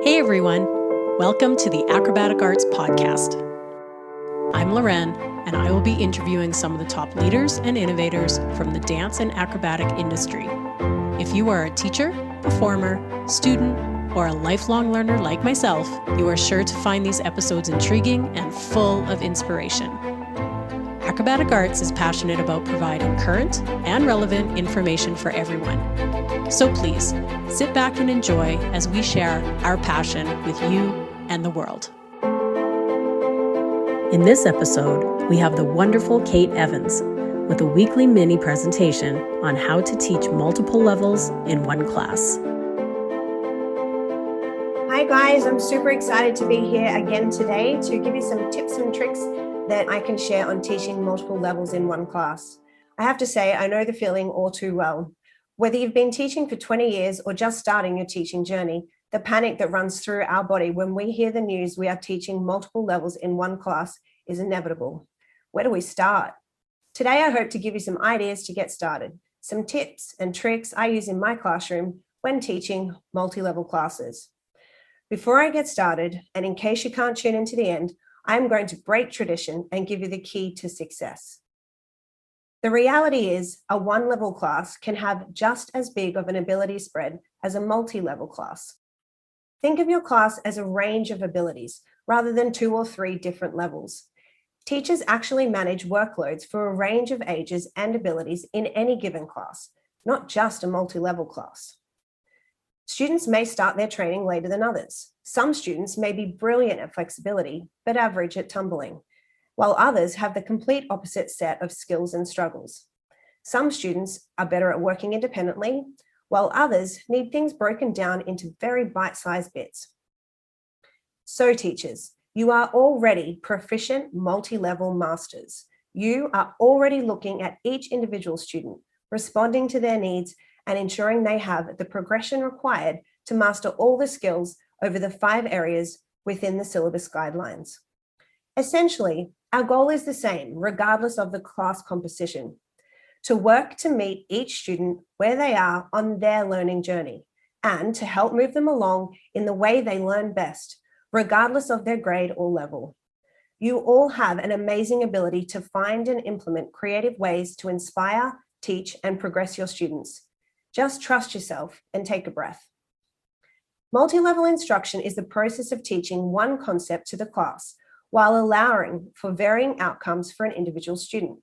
Hey everyone, welcome to the Acrobatic Arts Podcast. I'm Loren, and I will be interviewing some of the top leaders and innovators from the dance and acrobatic industry. If you are a teacher, performer, student, or a lifelong learner like myself, you are sure to find these episodes intriguing and full of inspiration. Acrobatic Arts is passionate about providing current and relevant information for everyone. So please, sit back and enjoy as we share our passion with you and the world. In this episode, we have the wonderful Kate Evans with a weekly mini presentation on how to teach multiple levels in one class. Hi guys, I'm super excited to be here again today to give you some tips and tricks that I can share on teaching multiple levels in one class. I have to say, I know the feeling all too well. Whether you've been teaching for 20 years or just starting your teaching journey, the panic that runs through our body when we hear the news we are teaching multiple levels in one class is inevitable. Where do we start? Today, I hope to give you some ideas to get started, some tips and tricks I use in my classroom when teaching multi-level classes. Before I get started, and in case you can't tune into the end, I'm going to break tradition and give you the key to success. The reality is a one-level class can have just as big of an ability spread as a multi-level class. Think of your class as a range of abilities rather than 2 or 3 different levels. Teachers actually manage workloads for a range of ages and abilities in any given class, not just a multi-level class. Students may start their training later than others. Some students may be brilliant at flexibility, but average at tumbling, while others have the complete opposite set of skills and struggles. Some students are better at working independently, while others need things broken down into very bite-sized bits. So teachers, you are already proficient multi-level masters. You are already looking at each individual student, responding to their needs, and ensuring they have the progression required to master all the skills over the 5 areas within the syllabus guidelines. Essentially, our goal is the same, regardless of the class composition, to work to meet each student where they are on their learning journey and to help move them along in the way they learn best, regardless of their grade or level. You all have an amazing ability to find and implement creative ways to inspire, teach, and progress your students. Just trust yourself and take a breath. Multi-level instruction is the process of teaching one concept to the class while allowing for varying outcomes for an individual student.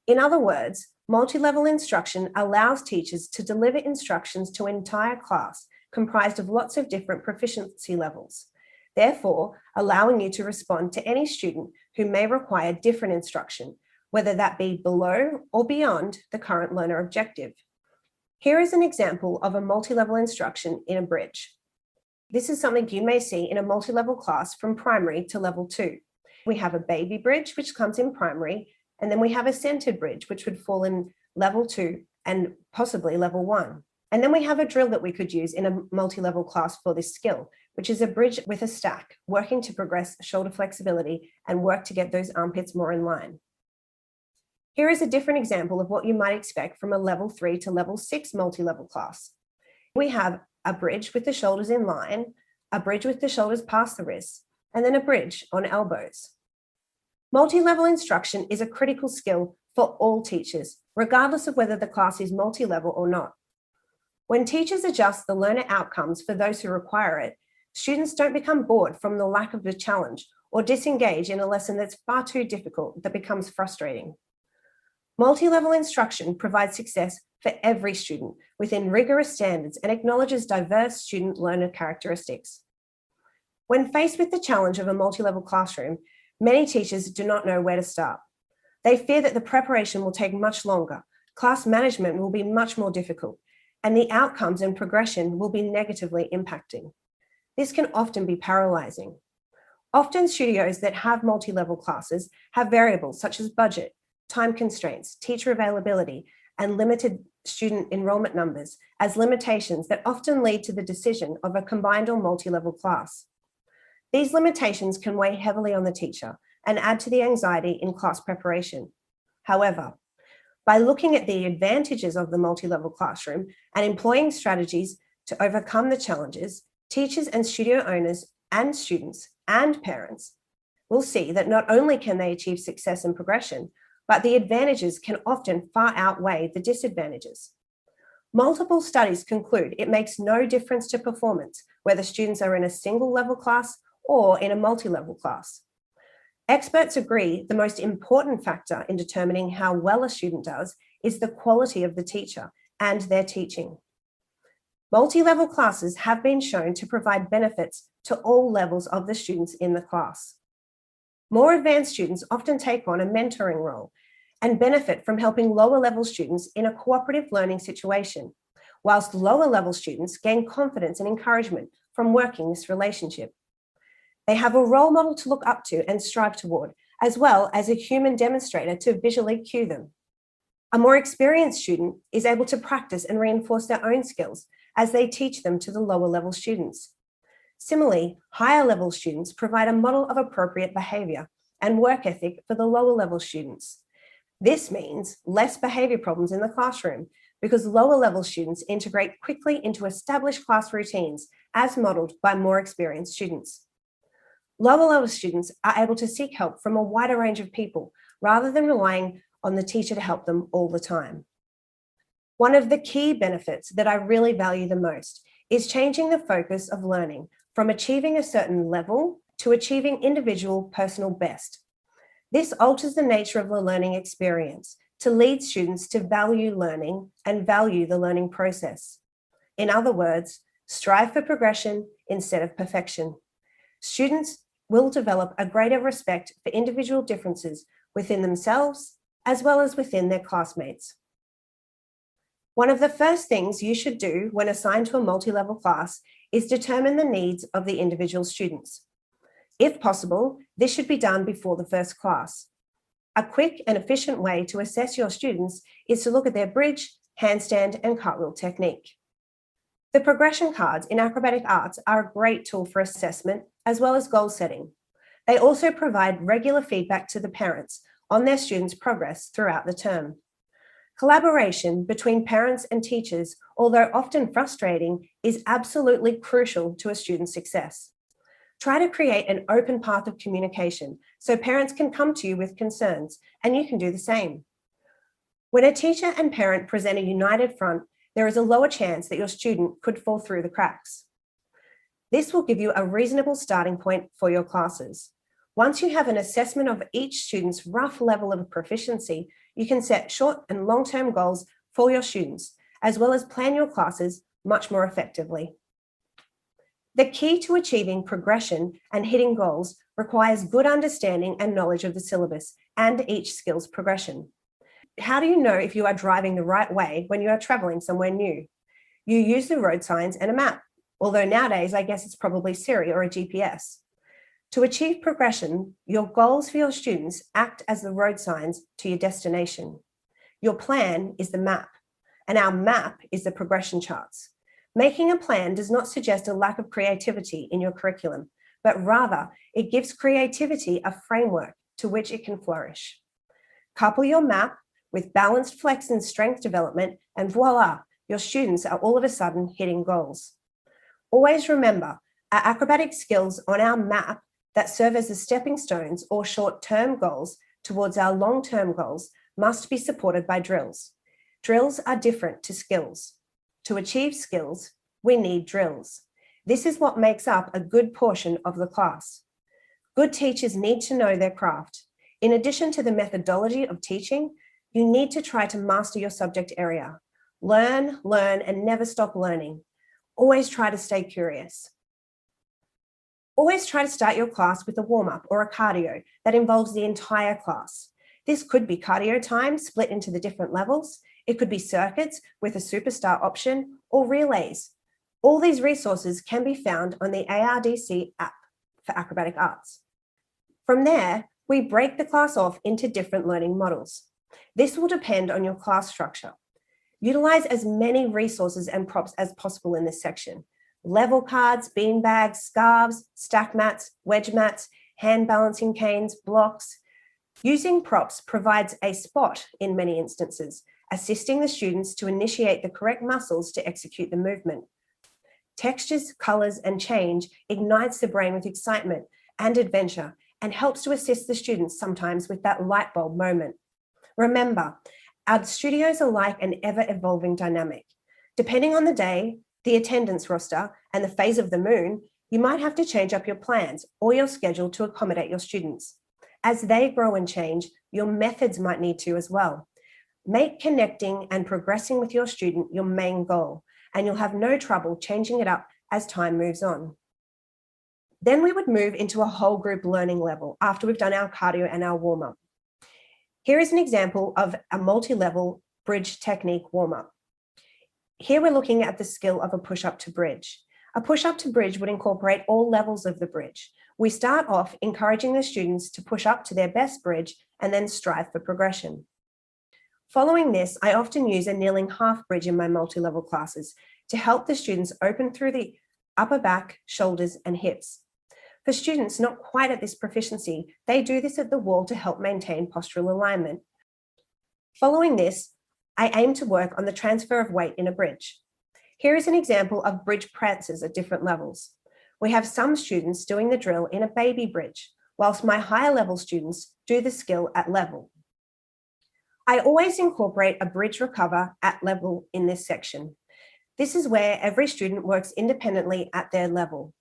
In other words, multi-level instruction allows teachers to deliver instructions to an entire class comprised of lots of different proficiency levels, therefore allowing you to respond to any student who may require different instruction, whether that be below or beyond the current learner objective. Here is an example of a multi-level instruction in a bridge. This is something you may see in a multi-level class from primary to level 2. We have a baby bridge, which comes in primary, and then we have a centered bridge, which would fall in level 2 and possibly level 1. And then we have a drill that we could use in a multi-level class for this skill, which is a bridge with a stack, working to progress shoulder flexibility and work to get those armpits more in line. Here is a different example of what you might expect from a level 3 to level 6 multi-level class. We have a bridge with the shoulders in line, a bridge with the shoulders past the wrists, and then a bridge on elbows. Multi-level instruction is a critical skill for all teachers, regardless of whether the class is multi-level or not. When teachers adjust the learner outcomes for those who require it, students don't become bored from the lack of the challenge or disengage in a lesson that's far too difficult that becomes frustrating. Multi-level instruction provides success for every student within rigorous standards and acknowledges diverse student learner characteristics. When faced with the challenge of a multi-level classroom, many teachers do not know where to start. They fear that the preparation will take much longer, class management will be much more difficult, and the outcomes and progression will be negatively impacting. This can often be paralyzing. Often studios that have multi-level classes have variables such as budget, time constraints, teacher availability, and limited student enrollment numbers as limitations that often lead to the decision of a combined or multi-level class. These limitations can weigh heavily on the teacher and add to the anxiety in class preparation. However, by looking at the advantages of the multi-level classroom and employing strategies to overcome the challenges, teachers and studio owners and students and parents will see that not only can they achieve success and progression, but the advantages can often far outweigh the disadvantages. Multiple studies conclude it makes no difference to performance whether students are in a single level class or in a multi-level class. Experts agree the most important factor in determining how well a student does is the quality of the teacher and their teaching. Multi-level classes have been shown to provide benefits to all levels of the students in the class. More advanced students often take on a mentoring role and benefit from helping lower level students in a cooperative learning situation, whilst lower level students gain confidence and encouragement from working this relationship. They have a role model to look up to and strive toward, as well as a human demonstrator to visually cue them. A more experienced student is able to practice and reinforce their own skills as they teach them to the lower level students. Similarly, higher level students provide a model of appropriate behavior and work ethic for the lower level students. This means less behavior problems in the classroom because lower level students integrate quickly into established class routines as modeled by more experienced students. Lower level students are able to seek help from a wider range of people rather than relying on the teacher to help them all the time. One of the key benefits that I really value the most is changing the focus of learning from achieving a certain level to achieving individual personal best. This alters the nature of the learning experience to lead students to value learning and value the learning process. In other words, strive for progression instead of perfection. Students will develop a greater respect for individual differences within themselves as well as within their classmates. One of the first things you should do when assigned to a multi-level class is determine the needs of the individual students. If possible, this should be done before the first class. A quick and efficient way to assess your students is to look at their bridge, handstand, and cartwheel technique. The progression cards in acrobatic arts are a great tool for assessment as well as goal setting. They also provide regular feedback to the parents on their students' progress throughout the term. Collaboration between parents and teachers, although often frustrating, is absolutely crucial to a student's success. Try to create an open path of communication so parents can come to you with concerns, and you can do the same. When a teacher and parent present a united front, there is a lower chance that your student could fall through the cracks. This will give you a reasonable starting point for your classes. Once you have an assessment of each student's rough level of proficiency, you can set short and long-term goals for your students, as well as plan your classes much more effectively. The key to achieving progression and hitting goals requires good understanding and knowledge of the syllabus and each skill's progression. How do you know if you are driving the right way when you are traveling somewhere new? You use the road signs and a map, although nowadays I guess it's probably Siri or a GPS. To achieve progression, your goals for your students act as the road signs to your destination. Your plan is the map, and our map is the progression charts. Making a plan does not suggest a lack of creativity in your curriculum, but rather it gives creativity a framework to which it can flourish. Couple your map with balanced flex and strength development, and voila, your students are all of a sudden hitting goals. Always remember, our acrobatic skills on our map that serve as the stepping stones or short-term goals towards our long-term goals must be supported by drills. Drills are different to skills. To achieve skills, we need drills. This is what makes up a good portion of the class. Good teachers need to know their craft. In addition to the methodology of teaching, you need to try to master your subject area. Learn, and never stop learning. Always try to stay curious. Always try to start your class with a warm-up or a cardio that involves the entire class. This could be cardio time split into the different levels. It could be circuits with a superstar option or relays. All these resources can be found on the ARDC app for acrobatic arts. From there, we break the class off into different learning models. This will depend on your class structure. Utilize as many resources and props as possible in this section. Level cards, bean bags, scarves, stack mats, wedge mats, hand balancing canes, blocks. Using props provides a spot in many instances, assisting the students to initiate the correct muscles to execute the movement. Textures, colors, and change ignites the brain with excitement and adventure and helps to assist the students sometimes with that light bulb moment. Remember, our studios are like an ever-evolving dynamic. Depending on the day, the attendance roster, and the phase of the moon, you might have to change up your plans or your schedule to accommodate your students. As they grow and change, your methods might need to as well. Make connecting and progressing with your student your main goal, and you'll have no trouble changing it up as time moves on. Then we would move into a whole group learning level after we've done our cardio and our warm-up. Here is an example of a multi-level bridge technique warm-up. Here we're looking at the skill of a push-up to bridge. A push-up to bridge would incorporate all levels of the bridge. We start off encouraging the students to push up to their best bridge and then strive for progression. Following this, I often use a kneeling half bridge in my multi-level classes to help the students open through the upper back, shoulders, and hips. For students not quite at this proficiency, they do this at the wall to help maintain postural alignment. Following this, I aim to work on the transfer of weight in a bridge. Here is an example of bridge prances at different levels. We have some students doing the drill in a baby bridge, whilst my higher level students do the skill at level. I always incorporate a bridge recover at level in this section. This is where every student works independently at their level.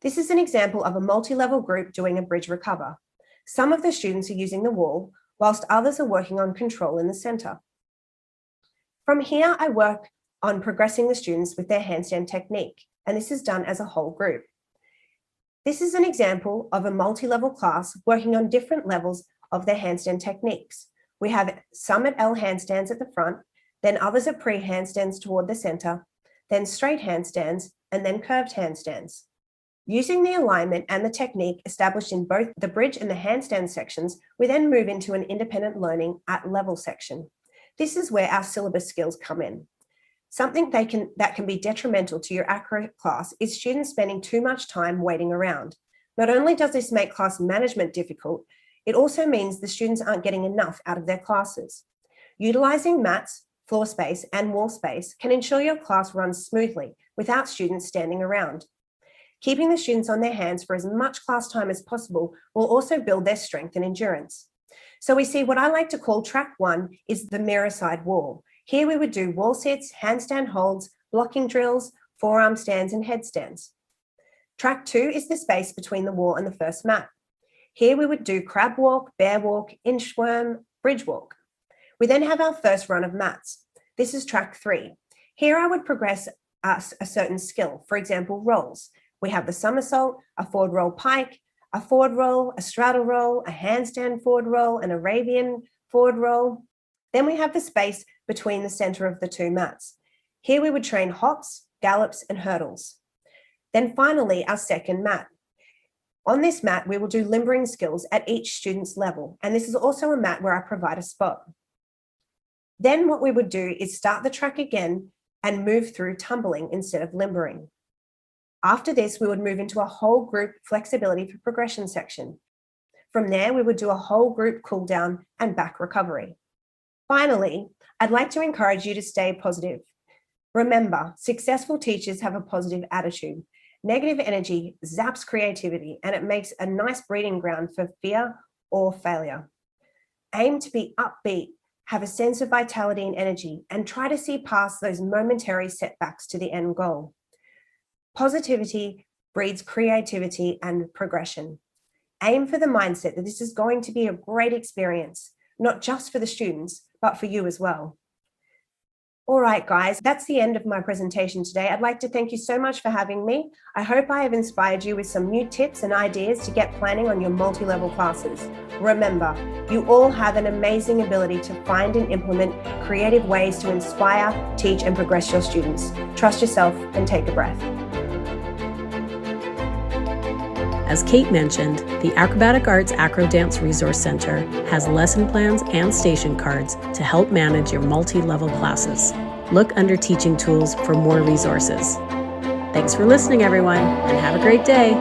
This is an example of a multi-level group doing a bridge recover. Some of the students are using the wall, whilst others are working on control in the center. From here, I work on progressing the students with their handstand technique, and this is done as a whole group. This is an example of a multi-level class working on different levels of their handstand techniques. We have some at L handstands at the front, then others at pre-handstands toward the center, then straight handstands, and then curved handstands. Using the alignment and the technique established in both the bridge and the handstand sections, we then move into an independent learning at level section. This is where our syllabus skills come in. Something that can be detrimental to your acro class is students spending too much time waiting around. Not only does this make class management difficult, it also means the students aren't getting enough out of their classes. Utilizing mats, floor space, and wall space can ensure your class runs smoothly without students standing around. Keeping the students on their hands for as much class time as possible will also build their strength and endurance. So we see what I like to call track 1 is the mirror side wall. Here we would do wall sits, handstand holds, blocking drills, forearm stands, and headstands. Track 2 is the space between the wall and the first mat. Here we would do crab walk, bear walk, inchworm, bridge walk. We then have our first run of mats. This is track 3. Here I would progress us a certain skill, for example, rolls. We have the somersault, a forward roll pike, a forward roll, a straddle roll, a handstand forward roll, an Arabian forward roll. Then we have the space between the center of the two mats. Here we would train hops, gallops, and hurdles. Then finally, our second mat. On this mat, we will do limbering skills at each student's level, and this is also a mat where I provide a spot. Then what we would do is start the track again and move through tumbling instead of limbering. After this, we would move into a whole group flexibility for progression section. From there, we would do a whole group cool down and back recovery. Finally, I'd like to encourage you to stay positive. Remember, successful teachers have a positive attitude. Negative energy zaps creativity, and it makes a nice breeding ground for fear or failure. Aim to be upbeat, have a sense of vitality and energy, and try to see past those momentary setbacks to the end goal. Positivity breeds creativity and progression. Aim for the mindset that this is going to be a great experience, not just for the students, but for you as well. All right, guys, that's the end of my presentation today. I'd like to thank you so much for having me. I hope I have inspired you with some new tips and ideas to get planning on your multi-level classes. Remember, you all have an amazing ability to find and implement creative ways to inspire, teach, and progress your students. Trust yourself and take a breath. As Kate mentioned, the Acrobatic Arts AcroDance Resource Center has lesson plans and station cards to help manage your multi-level classes. Look under Teaching Tools for more resources. Thanks for listening, everyone, and have a great day.